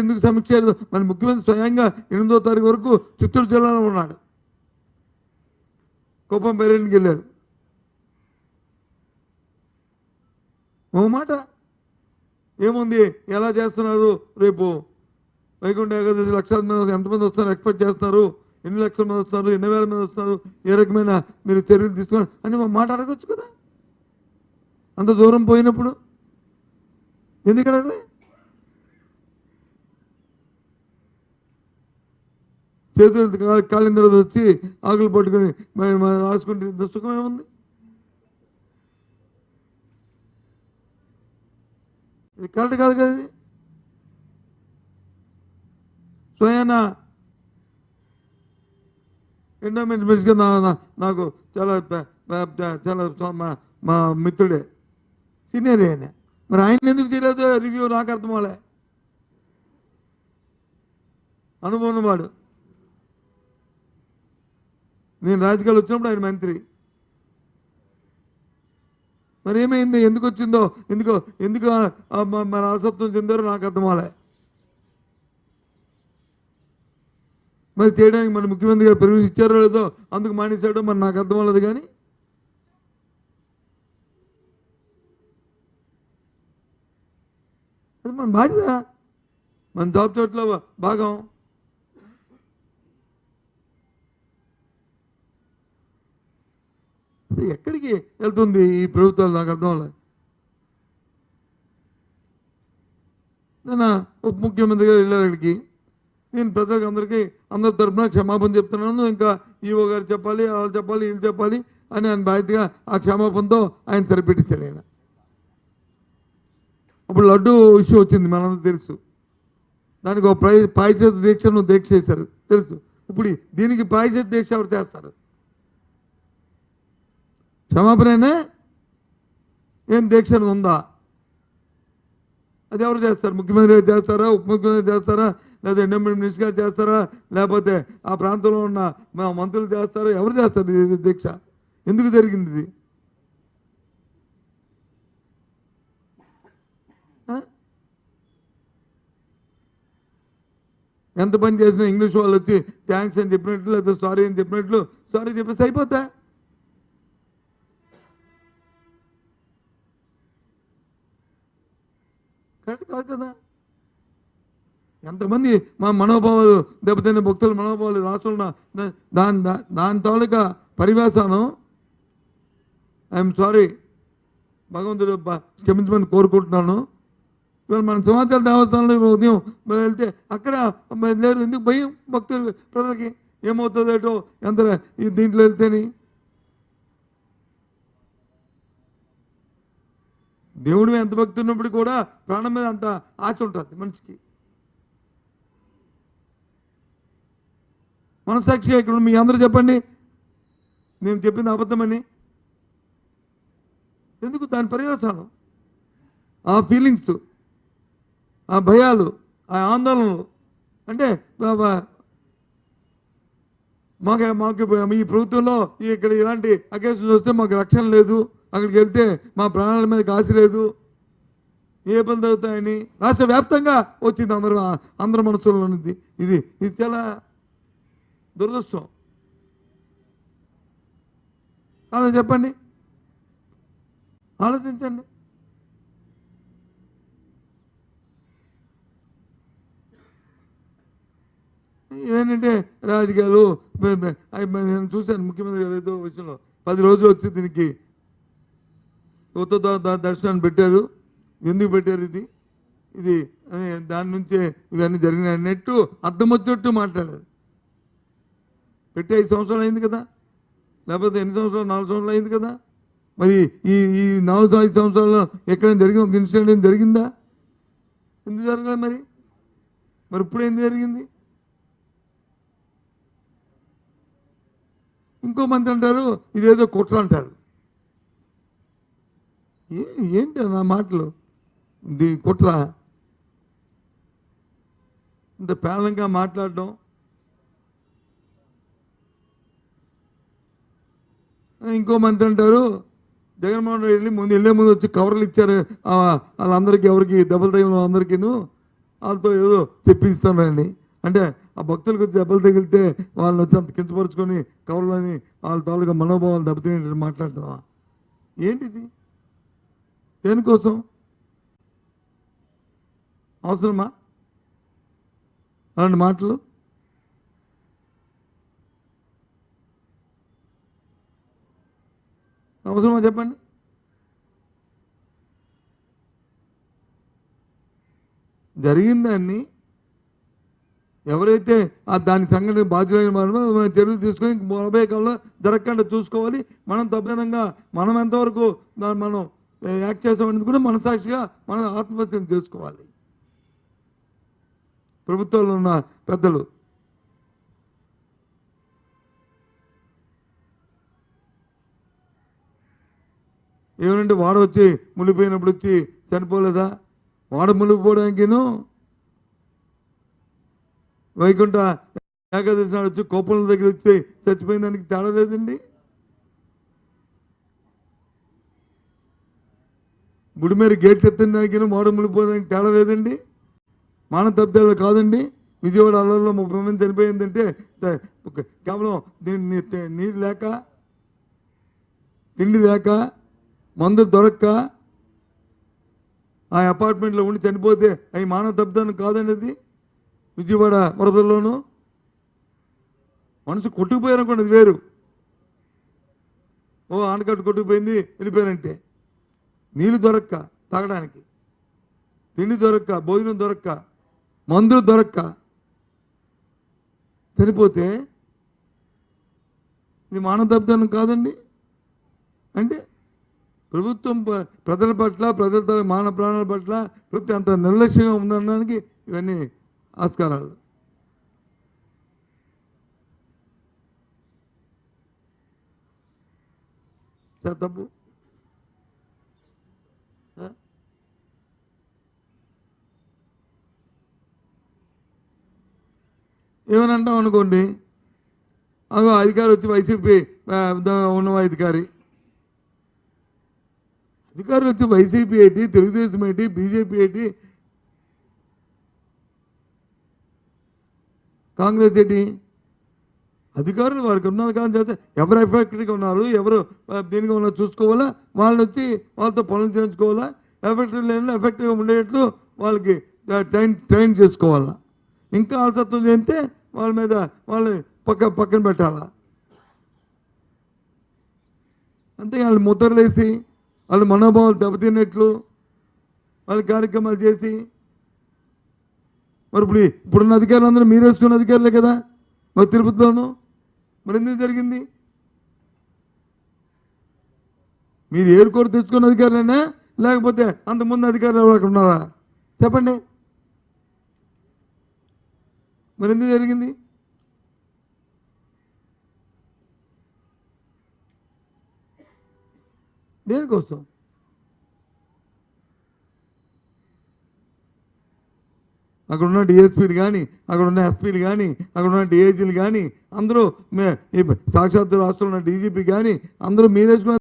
ఎందుకు సమీక్ష చేయలేదు? మన ముఖ్యమంత్రి స్వయంగా 8వ తారీఖు వరకు చిత్తూరు జిల్లాలో ఉన్నాడు, కుప్పం పర్యటనకి వెళ్ళారు. ఓ మాట ఏముంది, ఎలా చేస్తున్నారు, రేపు వైకుంఠ ఏకాదశి లక్షల మంది ఎంతమంది వస్తున్నారు ఎక్స్పెక్ట్ చేస్తున్నారు, ఎన్ని లక్షల మంది వస్తున్నారు, ఎన్ని వేల మంది వస్తున్నారు, ఏ రకమైన మీరు చర్యలు తీసుకోండి అని మా మాట అడగచ్చు కదా. అంత దూరం పోయినప్పుడు ఎందుకు అడగలే? చేతులు కాలిన తర్వాత వచ్చి ఆకులు పట్టుకొని రాసుకుంటే ఇంత సుఖం ఏముంది? ఇది కరెక్ట్ కాదు కదా. ఇది స్వయాన ఎండోమెంట్ మినిస్టర్ నాకు చాలా మా మిత్రుడే, సీనియర్ ఆయన. మరి ఆయన ఎందుకు చేయలేదు రివ్యూ? నాకు అర్థం అవ్వలే. అనుభవం వాడు. నేను రాజకీయాలు వచ్చినప్పుడు ఆయన మంత్రి. మరి ఏమైంది, ఎందుకు వచ్చిందో, ఎందుకు మన అలసత్వం చెందారో నాకు అర్థం అవ్వలే. మరి చేయడానికి మన ముఖ్యమంత్రి గారు పర్మిషన్ ఇచ్చారో లేదో, అందుకు మానేశాడో మరి నాకు అర్థం అవ్వలేదు. కానీ అది మన బాధ్యత, మన జాబ్ చోట్ల భాగం. ఎక్కడికి వెళ్తుంది ఈ ప్రభుత్వాలు నాకు అర్థం అవ్వలేదు. నేను ఉప ముఖ్యమంత్రి గారు వెళ్ళారు అక్కడికి. నేను ప్రజలకు అందరి తరఫున క్షమాపణ చెప్తున్నాను. ఇంకా ఈవో గారు చెప్పాలి, వాళ్ళు చెప్పాలి, వీళ్ళు చెప్పాలి అని ఆయన బాధ్యతగా ఆ క్షమాపణతో ఆయన సరిపెట్టేశాడు. ఆయన అప్పుడు లడ్డు ఇష్యూ వచ్చింది, మనందరూ తెలుసు. దానికి ఒక పాయిచేత దీక్షను దీక్ష చేశారు, తెలుసు. ఇప్పుడు దీనికి పాయిచేత దీక్ష ఎవరు చేస్తారు? క్షమాపణ ఏం దీక్ష ఉందా? అది ఎవరు చేస్తారు? ముఖ్యమంత్రి గారు చేస్తారా, ఉప ముఖ్యమంత్రి చేస్తారా, లేదా ఎండోమెంట్ మినిస్టర్ గారు చేస్తారా, లేకపోతే ఆ ప్రాంతంలో ఉన్న మా మంత్రులు చేస్తారా? ఎవరు చేస్తారు ఇది దీక్ష? ఎందుకు జరిగింది ఇది? ఎంత పని చేసినా ఇంగ్లీష్ వాళ్ళు వచ్చి థ్యాంక్స్ అని చెప్పినట్లు, లేదా సారీ అని చెప్పినట్లు సారీ చెప్పేసి అయిపోతా. కరెక్ట్ కాదు కదా. ఎంతమంది మా మనోభావాలు దెబ్బతిన్న భక్తుల మనోభావాలు రాష్ట్రంలో దాని తాలూకా పరివేశానం. ఐఎమ్ సారీ, భగవంతుడు క్షమించమని కోరుకుంటున్నాను. ఇవాళ మన సింహాచల దేవస్థానంలో ఉదయం వెళ్తే అక్కడ లేరు. ఎందుకు భయం భక్తులు, ప్రజలకి ఏమవుతుందేటో ఎంత దీంట్లో వెళ్తేని. దేవుడు ఎంత భక్తి ఉన్నప్పుడు కూడా ప్రాణం మీద అంత ఆశ ఉంటుంది మనిషికి. మనస్సాక్షిగా ఇక్కడ మీ అందరూ చెప్పండి, నేను చెప్పింది అబద్ధమని. ఎందుకు? దాని పర్యవసానం, ఆ ఫీలింగ్స్, ఆ భయాలు, ఆ ఆందోళనలు. అంటే మాకు ఈ ప్రభుత్వంలో ఇక్కడ ఇలాంటి అకేషన్స్ వస్తే మాకు రక్షణ లేదు, అక్కడికి వెళ్తే మా ప్రాణాల మీద ఆశ లేదు, ఏ ఇబ్బంది అవుతాయని రాష్ట్ర వ్యాప్తంగా వచ్చింది అందరి మనసులో ఉన్నది. ఇది చాలా దురదృష్టం కాదా? చెప్పండి, ఆలోచించండి. ఏంటంటే రాజకీయాలు నేను చూశాను. ముఖ్యమంత్రి గారు ఏదో విషయంలో 10 రోజులు వచ్చి దీనికి యువత దర్శనాన్ని పెట్టారు. ఎందుకు పెట్టారు ఇది దాని నుంచే ఇవన్నీ జరిగినాయి అన్నట్టు అర్థం వచ్చేట్టు మాట్లాడారు. పెట్టి 5 సంవత్సరాలు అయింది కదా, లేకపోతే ఎన్ని సంవత్సరాలు, 4 సంవత్సరాలు అయింది కదా. మరి ఈ 4-5 సంవత్సరాల్లో ఎక్కడైనా జరిగిన ఒక ఇన్సిడెంట్ ఏం జరిగిందా? ఎందుకు జరగలేదు మరి ఇప్పుడు ఏం జరిగింది? ఇంకో మంది అంటారు ఇదేదో కుట్ర అంటారు. ఏంటి నా మాటలు? కుట్ర ఇంత పేలంగా మాట్లాడడం. ఇంకో మంది అంటారు జగన్మోహన్ రెడ్డి వెళ్ళే ముందు వచ్చి కవర్లు ఇచ్చారు వాళ్ళందరికీ, ఎవరికి దెబ్బలు తగిలిన అందరికీను. వాళ్ళతో ఏదో చెప్పిస్తానండి. అంటే ఆ భక్తులకు దెబ్బలు తగిలితే వాళ్ళని వచ్చి అంత కించపరుచుకొని కవర్లని వాళ్ళ తాలూకా మనోభావాలు దెబ్బతినేటట్టు మాట్లాడుతున్నావా? ఏంటిది? దేనికోసం? అవసరమా అలాంటి మాటలు? అవసరమా చెప్పండి? జరిగిందాన్ని ఎవరైతే దాని సంఘటన బాధ్యులైన మనం చర్యలు తీసుకొని రాబోయే కాలంలో జరగకుండా చూసుకోవాలి. మనం తప్పనిసంగా మనం ఎంతవరకు మనం యాక్ట్ చేసామనేది కూడా మనసాక్షిగా మనం ఆత్మహత్యం చేసుకోవాలి. ప్రభుత్వంలో ఉన్న పెద్దలు ఏమనంటే వాడ వచ్చి మునిగిపోయినప్పుడు వచ్చి చనిపోలేదా? వాడ మునిగిపోవడానికిను వైకుంఠ ఏకాదశి నాడు వచ్చి కోపల దగ్గర వచ్చి చచ్చిపోయిన దానికి తేడా లేదండి. గుడి మీద గేట్లు ఎత్తిన దానికి వాడ మునిగిపోవడానికి తేడా లేదండి. మానవ తప్పిదాలు కాదండి. విజయవాడ అల్లల్లో 30 మంది చనిపోయిందంటే కేవలం నీరు లేక, తిండి లేక, మందులు దొరక్క ఆ అపార్ట్మెంట్లో ఉండి చనిపోతే అవి మానవ తప్పిదాన్ని కాదండి. అది విజయవాడ వరదల్లోనూ మనసు కొట్టుకుపోయారనుకోండి, అది వేరు. ఆనకట్టు కొట్టుకుపోయింది వెళ్ళిపోయారంటే నీళ్ళు దొరక్క తాగడానికి, తిండి దొరక్క, భోజనం దొరక్క, మందులు దొరక్క చనిపోతే ఇది మానవ తప్పిదం కాదండి. అంటే ప్రభుత్వం ప్రజల పట్ల, ప్రజల మానవ ప్రాణాల పట్ల ప్రతి అంత నిర్లక్ష్యంగా ఉందనడానికి ఇవన్నీ ఆస్కారాలు. తప్పు ఏమని అంటాం అనుకోండి, అదో అధికారి వచ్చి వైసీపీ ఉన్న అధికారి వచ్చి వైసీపీ ఏంటి, తెలుగుదేశం ఏంటి, బీజేపీ ఏంటి, కాంగ్రెస్ ఏంటి? అధికారులు వారికి ఉన్నది కానీ చేస్తే ఎవరు ఎఫెక్ట్గా ఉన్నారు, ఎవరు దీనిగా ఉన్నారు చూసుకోవాలా. వాళ్ళు వచ్చి వాళ్ళతో పనులు చేయించుకోవాలా. ఎఫెక్టివ్ లేని ఎఫెక్టివ్గా ఉండేట్లు వాళ్ళకి ట్రైన్ చేసుకోవాలా. ఇంకా ఆల్సత్వం చేస్తే వాళ్ళ మీద వాళ్ళని పక్కన పెట్టాలా. అంతే వాళ్ళు ముద్రలేసి వాళ్ళ మనోభావాలు దెబ్బతిన్నట్లు వాళ్ళ కార్యక్రమాలు చేసి, మరి ఇప్పుడున్న అధికారులు అందరూ మీరు వేసుకున్న అధికారులే కదా మరి తిరుపతిలోనూ. మరి ఎందుకు జరిగింది? మీరు ఏరుకోరు తెచ్చుకున్న అధికారులైనా లేకపోతే అంతకుముందు అధికారులు అక్కడ ఉన్నారా చెప్పండి? మరి ఎందుకు జరిగింది? దేనికోసం? అక్కడ ఉన్న డిఎస్పీలు కానీ, అక్కడ ఉన్న ఎస్పీలు కానీ, అక్కడ ఉన్న డిఐజీలు కానీ అందరూ సాక్షాత్తు రాష్ట్రంలో ఉన్న డీజీపీ కానీ అందరూ మీరేసుకున్న